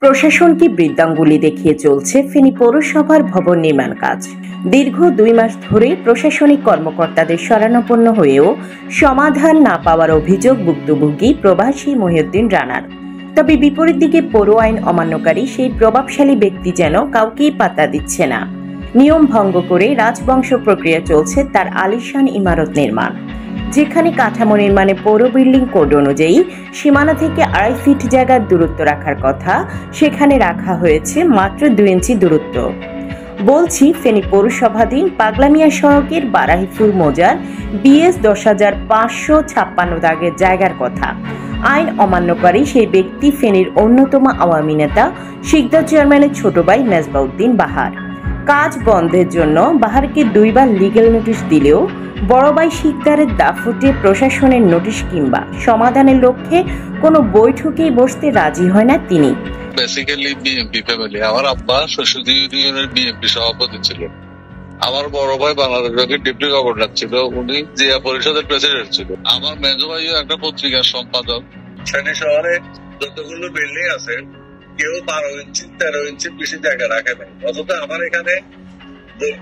প্রশাসনকে বৃদ্ধাঙ্গুলি দেখিয়ে চলছে ফেনী পৌরসভার ভবন নির্মাণ কাজ। দীর্ঘ 2 মাস ধরে প্রশাসনিক কর্মকর্তাদের শরণাপন্ন হয়েও সমাধান না পাওয়ার অভিযোগ ভুক্তভোগী প্রবাসী মহিউদ্দিন রানার। তবে বিপরীত দিকে পৌর আইন অমান্যকারী সেই প্রভাবশালী ব্যক্তি যেন কাউকেই পাত্তা দিচ্ছে না। নিয়ম ভঙ্গ করে রাজবংশ প্রক্রিয়া চলছে তার আলিশান ইমারত নির্মাণ, যেখানে কাঠামো নির্মাণে পৌর বিল্ডিং কোড অনুযায়ী সীমানা থেকে 2.5 ফিট জায়গার দূরত্ব রাখার কথা, সেখানে রাখা হয়েছে মাত্র 2 ইঞ্চি দূরত্ব। বলছি ফেনী পৌরসভাধীন পাগলামিয়া সড়কের বারাহিপুর মৌজার BS 10,556 দাগের জায়গার কথা। আইন অমান্যকারী সেই ব্যক্তি ফেনীর অন্যতম আওয়ামী নেতা শিকদার চেয়ারম্যানের ছোট ভাই মেজবাউদ্দিন বাহার। কাজ বন্ধের জন্য বাহারকে 2 বার লিগ্যাল নোটিশ দিলেও বড় ভাই শিকদারের দাফুটে প্রশাসনের নোটিশ কিংবা সমাধানের লক্ষ্যে কোনো বৈঠকেই বসতে রাজি হয় না তিনি। Basically BNP family. আমার আব্বা শ্বশুর ইউনিয়নের বিএনপি সভাপতি ছিলেন। আমার বড় ভাই বাংলাদেশ ব্যাংকের ডেপুটি গভর্নর ছিল, উনি জিয়া পরিষদের প্রেসিডেন্ট ছিল। আমার মেজো ভাইও একটা পত্রিকার সম্পাদক। ফেনী শহরে যতগুলো বিল্ডিং আছে কেউ 12 ইঞ্চি 13 ইঞ্চি বেশি জায়গা রাখে না, অথচ আমার এখানে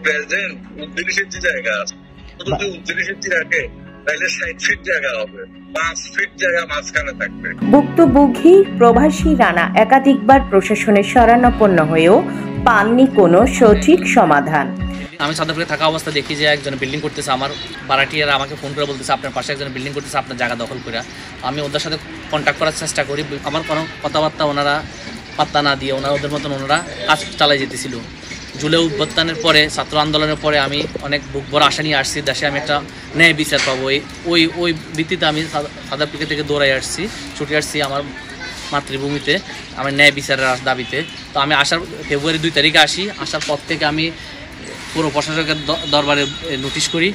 প্রেসিডেন্ট 29 ইঞ্চি জায়গা আছে। যদি 29 ইঞ্চি রাখে তাহলে 60 ফিট জায়গা হবে, 5 ফিট জায়গা মাঝখানে থাকবে। ভুক্তভোগী প্রবাসী রানা একাধিকবার প্রশাসনের শরণাপন্ন হয়েও পাননি কোনো সঠিক সমাধান। আমি সাদাপুরে থাকা অবস্থা দেখি যে একজন বিল্ডিং করতেছে, আমার ভাড়াটিয়ারা আমাকে ফোন করে বলতেছে আপনার পাশে একজন বিল্ডিং করতেছে, আপনার জায়গা দখল করে। আমি ওদের সাথে কন্ট্যাক্ট করার চেষ্টা করি, আমার কোনো কথাবার্তা ওনারা পাত্তা না দিয়ে ওদের মতন ওনারা কাজ চালাই যেতেছিল। জুলাই অভ্যুত্থানের পরে, ছাত্র আন্দোলনের পরে আমি অনেক বুক ভরা আশা নিয়ে আসছি, দেশে আমি একটা ন্যায় বিচার পাবো। ওই ভিত্তিতে আমি সাদাপুর থেকে দৌড়াই আসছি, ছুটে আসছি আমার মাতৃভূমিতে আমার ন্যায় বিচারের দাবিতে। তো আমি আসার ফেব্রুয়ারি 2 তারিখে আসি। আসার পর থেকে আমি পুরো প্রশাসকের দরবারে নোটিশ করি।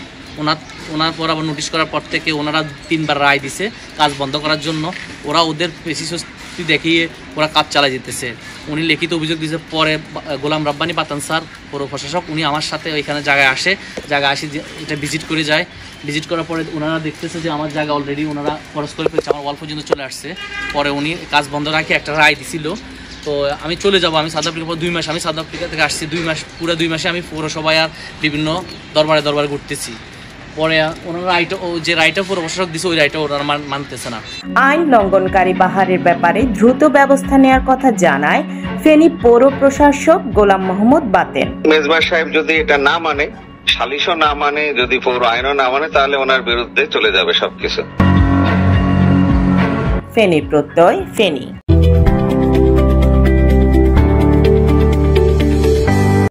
ওনার পর আবার নোটিশ করার পর থেকে ওনারা 3 বার রায় দিছে কাজ বন্ধ করার জন্য। ওরা ওদের পেশি দেখিয়ে ওরা কাজ চালাই যেতেছে। উনি লিখিত অভিযোগ দিয়েছে। পরে গোলাম রাব্বানি পাতান স্যার পৌর প্রশাসক, উনি আমার সাথে ওইখানে জায়গায় আসে এটা ভিজিট করে যায়। ভিজিট করার পরে ওনারা দেখতেছে যে আমার জায়গা অলরেডি ওনারা খরচ করে ফেলছে, আমার ওয়াল পর্যন্ত চলে আসছে। পরে উনি কাজ বন্ধ রাখে একটা রায় দিছিল। তো আমি চলে যাবো, আমি সাউথ আফ্রিকা পর 2 মাস আমি সাউথ আফ্রিকা থেকে আসছি। 2 মাস পুরো 2 মাসে আমি পৌরসভায় আর বিভিন্ন দরবারে ঘুরতেছি। পরে ওনারা যে রায়টা পুরো প্রশাসক দিচ্ছে ওই রায়টা ওনারা মানতেছে না। আইন লঙ্ঘনকারী বাহারের ব্যাপারে দ্রুত ব্যবস্থা নেওয়ার কথা জানায় ফেনী পৌর প্রশাসক গোলাম মোহাম্মদ বাতেন। মেজবা সাহেব যদি এটা না মানে, সালিশও না মানে, যদি পৌর আইনও না মানে, তাহলে ওনার বিরুদ্ধে চলে যাবে সবকিছু। ফেনী প্রত্যয়, ফেনী।